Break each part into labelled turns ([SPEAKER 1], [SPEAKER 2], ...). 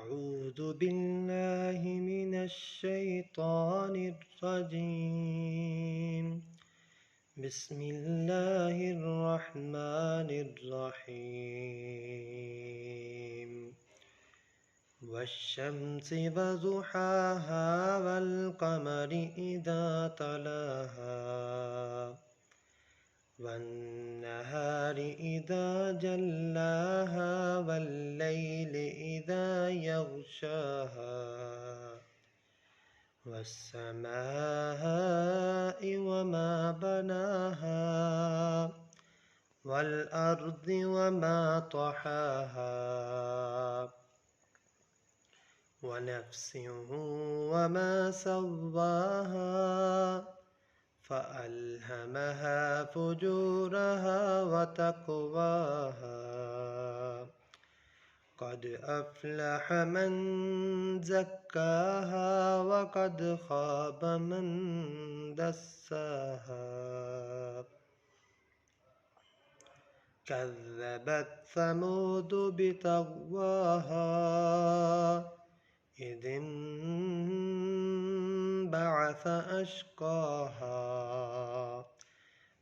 [SPEAKER 1] أعوذ بالله من الشيطان الرجيم. بسم الله الرحمن الرحيم. والشمس وضحاها والقمر إذا تلاها والنهار إذا جلاها والليل إذا يغشاها والسماء وما بناها والأرض وما طحاها ونفس وما سواها فألهمها فجورها وتقواها قد أفلح من زكاها وقد خاب من دساها كذبت ثمود بطغواها إذ انبعث أشقاها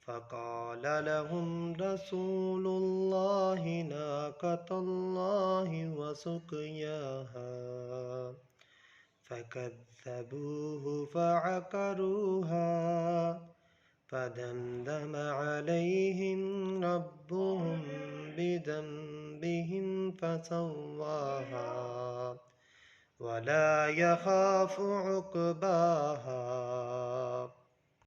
[SPEAKER 1] فقال لهم رسول الله ناقة الله وسقياها فكذبوه فعقروها فدمدم عليهم ربهم بذنبهم فسواها ولا يخاف عقباها